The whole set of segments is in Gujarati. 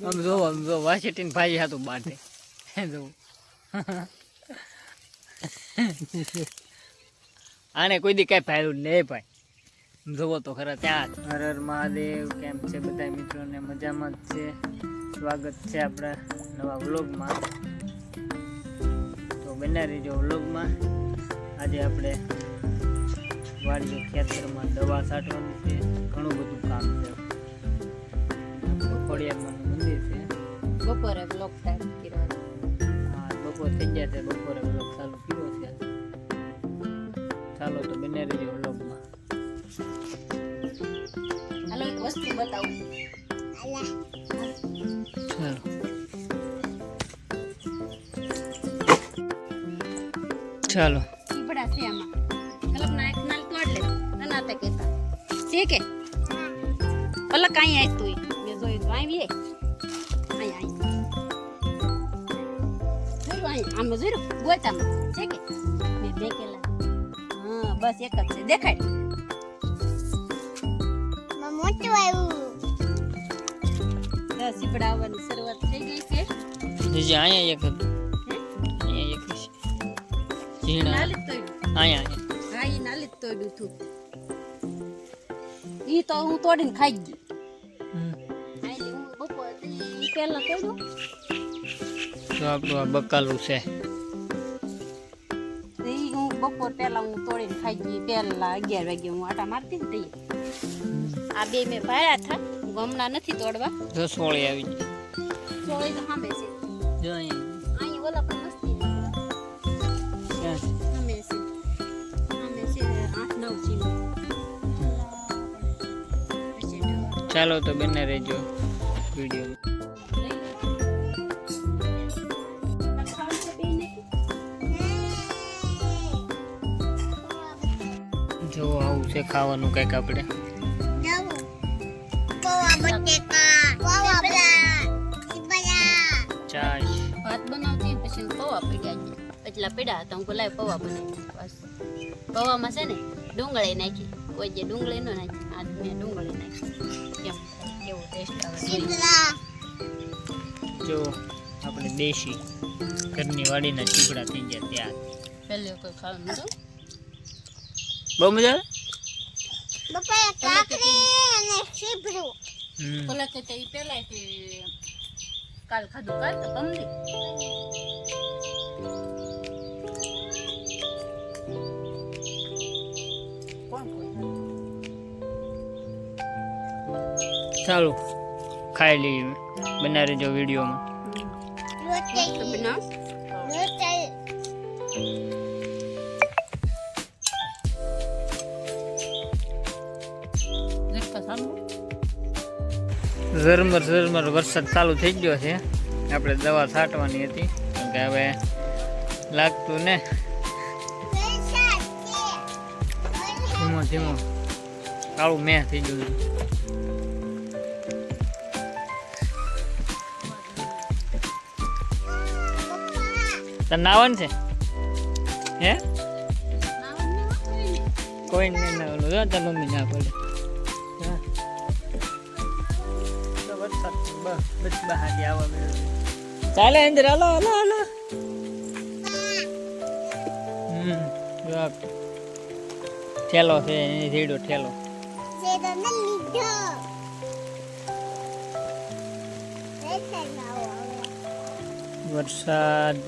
આમ જો વાસીટીન ભાઈ હતું બાટે જો આને કોઈ દી કઈ ફાયદું નહીં ભાઈ જોવો તો ખરા ત્યાં હર હર મહાદેવ. કેમ છે બધા મિત્રોને? મજામાં જ છે. સ્વાગત છે આપણા નવા વ્લોગમાં. તો બન્યા રહેજો વ્લોગમાં. આજે આપણે વાડીઓ ખેતરમાં દવા છાંટવાની છે. ઘણું બધું કામ છે. ખોડિયારમાંનું મંદિર છે. બપોરે બ્લોગ ટાઈમ કર્યો. હા, બપોર થઈ ગયા છે. બપોરે વ્લોગ ચાલુ કર્યો છે. ચાલો તો બન્યા રહેજો વ્લોગમાં. હાલો એક વસ્તુ બતાવું. ચાલો ઈબડા છે આમાં. કલપના એક નાલ તોડ લે. નનાતે કેતા છે કે પલક અહીં આય તું મે જોઈ તો આવી અહીં આમ જોઈ ગોતામાં છે કે મે દેખેલા. હા બસ એક જ છે. દેખાય મોટું આવ્યું. દસ ઈબડા આવવાની શરૂઆત થઈ ગઈ છે. જે અહીંયા એક હતું. અહીંયા એક છે. ઝીણા નાલી તોડ્યું. અહીંયા હા ઈ નાલી તોડ્યું તું. ઈ તો હું તોડીને ખાઈ ગઈ. આઈ હું બપોર પહેલા તોડ્યું. તો આપણું આ બકાલું છે. ઈ હું બપોર પહેલા હું તોડીને ખાઈ ગઈ. પહેલા 11 વાગે હું આટા મારતી ને તઈ આ બે મેં ભાર્યા હતા. હું હમણાં નથી તોડવા. રસોળી આવી ગઈ. ચોળી તો સામે છે. જો અહીંયા અહીં ઓલા પણ મસ્તી ક્યાં છે? સામે છે. સામે છે 8-9 છે. ચાલો તો બને રહેજો વિડીયો. જો આવું છે ખાવાનું કઈક આપણે. ચાશ ભાત બનાવતી પછી પૌવા પીડ્યા છે. એટલા પીડા હતા. હું બોલાય પૌવા બનાવી બસ. પૌવામાં છે ને ડુંગળી નાખી. કોઈ જે ડુંગળી ન નાખી. આ મેં ડુંગળી નાખી. કેમ કેવો ટેસ્ટ આવે. જો આપણે દેશી ઘરની વાડીના ચીપડા થઈ ગયા ત્યાં. પહેલે કોઈ ખાવાનું નતું. બહુ મજા બપોરે કાકડી અને સીભરું. આવે. પેલા કે તે પેલા કે કાલ ખાધું કાલ તો કમલી. કોણ ચાલો ખાઈ લઈએ. બના રહેજો વિડીયોમાં. રોટલી બનાવ. રોટલી ઝરમર ઝરમર વરસાદ ચાલુ થઈ ગયો છે. આપણે દવા છાંટવાની હતી કેમ કે હવે લાગતું ને. ધીમો ધીમો કાળું મેં થઈ ગયું છે. તાર નાવાનું છે હે? કોઈ નહીં નાવાનું. જો તાર મમ્મી ના પડે. ચાલે અંદર હાલો હાલો હાલો. ઠેલો છે એની ઝીડો ઠેલો. જેદો ન લીધો. રેસર લાવો. વરસાદ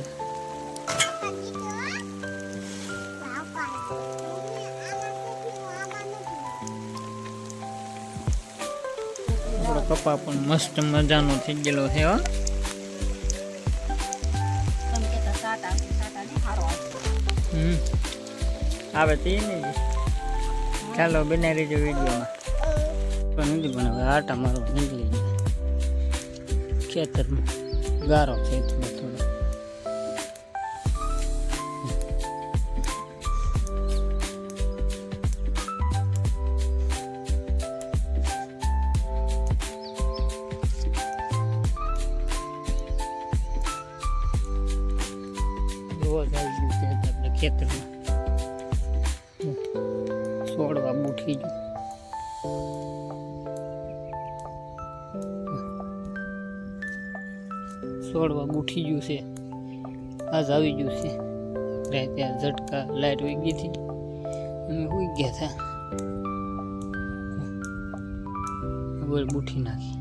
આપણો કપા પણ મસ્ત મજાનો થઈ ગયેલો છે. હો તમે કહેતા સાટા ને હારો આવે તે નહીં. ચાલો બનાવી રહેજો વિડીયોમાં. પણ નથી પણ હવે આટા મારો નીકળી જાય. ખેતરમાં ગારો ખેતમાં થોડો. રોજ આવી ગયું છે આપણે ખેતરમાં. છોડવા બૂઠી ગયું. સોડવા ઉઠી ગયું છે આજ આવી ગયું છે રાતે આ ઝટકા લાઈટ વહી ગઈ હતી અમે સુઈ ગયા હતા બોલ બુઠી નાખી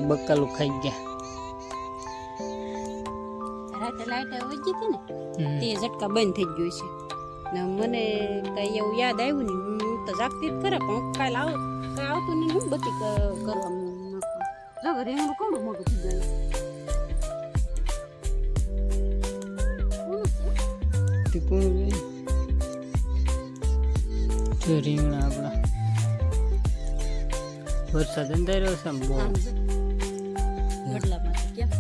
બક્કાલું ખાઈ ગયા રાતે લાઈટ વહી ગઈ હતી ને તે ઝટકા બંધ થઈ ગયું છે ને મને કઈ એવું યાદ આવ્યું નહીં હું તો જાગતી જ ખરા પણ કાલ કઈ આવતું નહીં હું બધી કરવા જો ઘરે એનું કોડું મોટું થઈ ગયું તે કોણ જો રીંગણા આપણા વરસાદ અંધાર્યો છે આમ બહુ આમ જો વડલામાં કેમ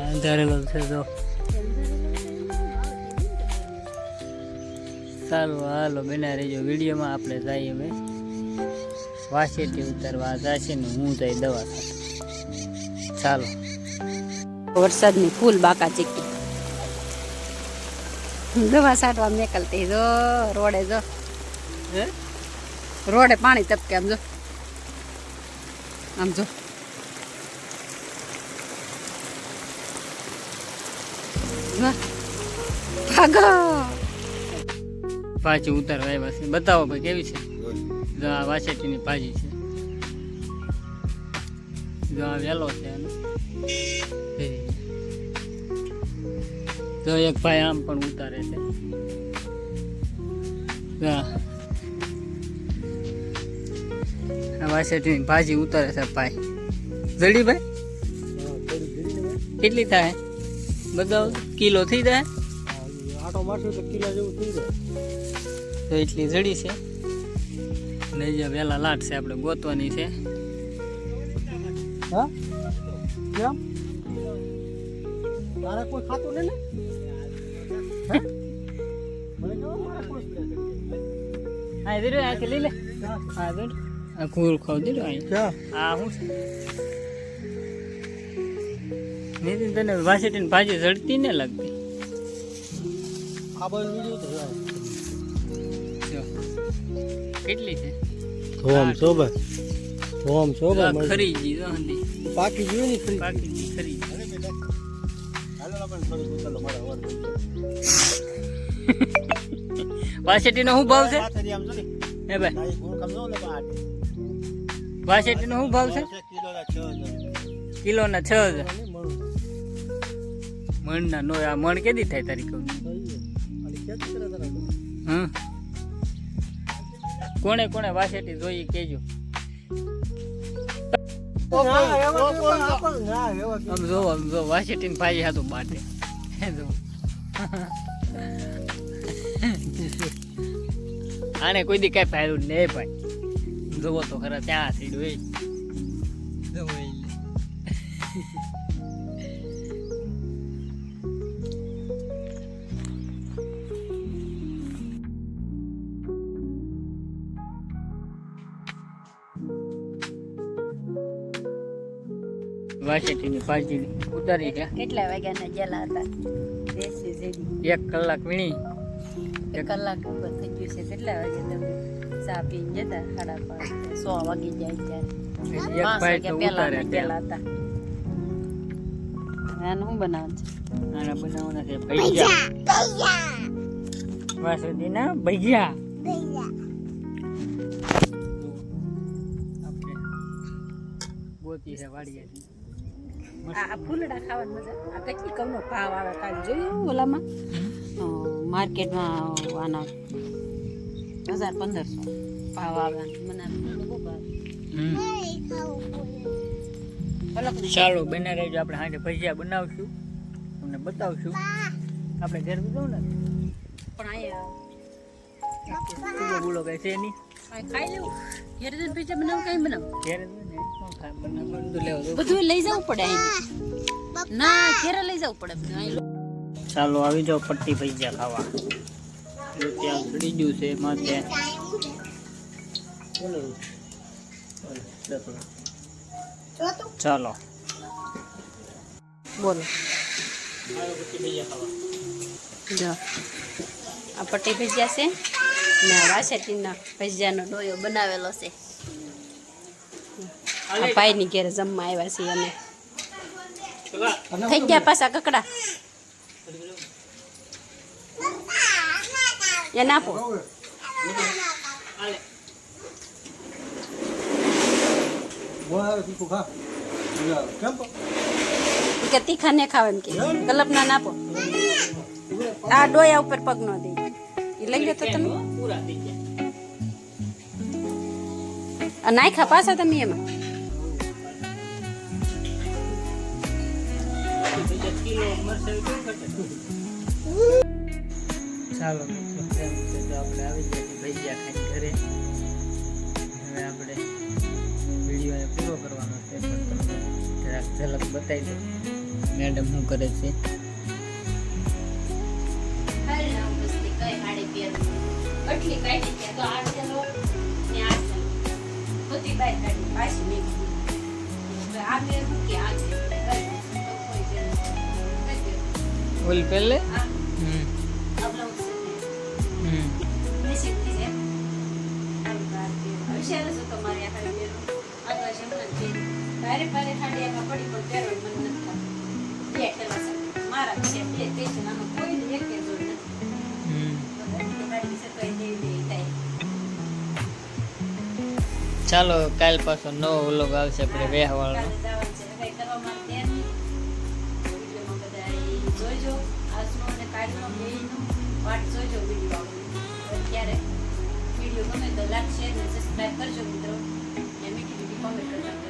અંધારેલો છે તો સારું હાલો બના રહેજો વિડીયોમાં આપણે જઈએ હવે વાસેટી ઉતારવા જશે ને હું જઈ દવા સાથે ચાલો વરસાદની ફૂલ બાકા ચીકી દવા સાટવા નીકળતી જો રોડે જો રોડે પાણી ટપકે આમ જો ભાગો પાછી ઉતારવા આવ્યા છે બતાવો ભાઈ કેવી છે જો આ વાસેટીની ભાજી છે જો આ વેલો છે આનો. જો એક ભાઈ આમ પણ ઉતારે છે જો આ વાસેટીની ભાજી ઉતારે છે ભાઈ જડી ભાઈ કેટલી થાય બતાવો કિલો થઈ જાય આટો મારશું તો કિલો જેવું થઈ જાય તો એટલી જડી છે ને જે વેલા લાટ છે આપણે ગોતવાની છે હા કેમ તારે કોઈ ખાતું નહીં ને હે? મને કહો મારે કોઈ હા દીધું આ કે લઈ લે હા દીધું આ કુર ખાવ દીધું અહીં ક્યાં આ શું છે નીતિન તને વાસેટીની ભાજી જડતી ને લાગતી આ બધું બીજું તો જો કેટલી છે ધોમ શોભે આ ખરી ગઈ જો હંધી પાકી જોઈ ને ફ્રી પાકી ગઈ ખરી વાસેટીનો શું ભાવ છે હે ભાઈ વાસેટીનો શું ભાવ છે કિલોના 6000 મણના નો આ મણ કેદી થાય તારી કહું હમ કોણે કોણે વાસેટી જોઈ કેજો આમ જો વાસેટીની ભાઈ હાથું બાટે જો આને કોઈ દી કઈ ફાયદો નહીં ભાઈ જોવો તો ખરા ત્યાં સીડું એ જોવો એ વાસેટીની ભાજી ઉતારી છે કેટલા વાગ્યાના જેલા હતા દેશી જેડી 1 કલાક વીણી એક કલાક ઉપર થઈ ગયું છે કેટલા વાગે તમે ચા પીને જતા 5:30 100 વાગી જાય ત્યારે એક 5 ભાઈ તો વાગ્યા ઉતારે પહેલા ગયેલા હતા આનું શું બનાવવાનું છે આના બનાવવાના છે ભૈયા વાસેટીના ભૈયા આપણે ગોતી છે વાડીએ આ ફૂલડા ખાવાની મજા આ કેટલી કમનો ભાવ આવે કાલ જોયું ઓલામાં માર્કેટમાં આના 1500 ભાવ આવે મને બહુ ભાવે અલગ નહીં ચાલો બને રહેજો આપણે હાંજે ભજીયા બનાવશું તમને બતાવશું આપણે ઘેર બધું ને પણ બોલો અહીંયા બોલો કઈ છે નહીં ખાઈ લેવું ઘેર જઈને પીઝા બનાવું કઈ બનાવું ઘેર જ ને શું ખાય બનાવવાનું તો લેવા દો બધું લઈ જવું પડે અહીં ના ઘેરે લઈ જવું પડે બધું અહીં ચાલો આવી જાઓ પટ્ટી ભજીયા ખાવા. જો ત્યાં ચડી ગયું છે માથે. બોલો બોલો ચાલો બોલો પટ્ટી ભજીયા ખાવા. જો આ પટ્ટી ભજીયા છે ને આ વાસેટીના ભજીયાનો ડોયો બનાવેલો છે. આ ભાઈની ઘેરે જમવા આવ્યા છીએ અમે. થઈ ગયા પાછા કકડા એ નાખો. બોલ તીખું ખા કેમ કે તીખા ને ખાવ એમ કે કલ્પના નાપો. આ ડોયા ઉપર પગ નો દે એ લઈ લો તો તમે. પૂરા થઈ ગયા. આ નાખ્યા પાછા તમે એમાં. કિલો મરચાં કેવું ઘટે? ચાલો મિત્રો કેમ છે તો આપણે આવી ગયા ભજીયા ખાઈને ઘરે. હવે આપણે વિડીયોને પૂરો કરવાનો છે પણ તમને જરાક ઝલક બતાવી દઉં મેડમ શું કરે છે. એટલી કાઢી કે તો આ ચલો ને આ ચલો બધી બાય કાઢી પાછી મેં આ બે મૂકી આ ઓલ પહેલે આ હમ બ્લાઉઝ છે હમ નિશ્ચિતથી છે વિચાર છે તમારે આ ખાલી આગળ છે મને ભારે ભારે ખાડી આમાં પડી પણ પહેરવાનું મન નથી થતું. બે ઠેલા છે મારા છે બે તે છે આમાં કોઈ એક કે જોડ નથી. હમ ગાડી વિશે કઈ દેવી થાય. ચાલો કાલ પાછો નવો વ્લોગ આવશે આપણે વેહવાળનો. કાલે જવાનું છે કઈ કરવા માટે તૈયાર નહીં. વિડીયોમાં બધા જોઈજો આજનો અને કાલનો બેયનો પાર્ટ જોઈજો વિડીયો અત્યારે વિડીયો ગમે તો લાઈક શેર અને સબસ્ક્રાઇબ કરજો મિત્રો અને મીઠી મીઠી કોમેન્ટ કરજો.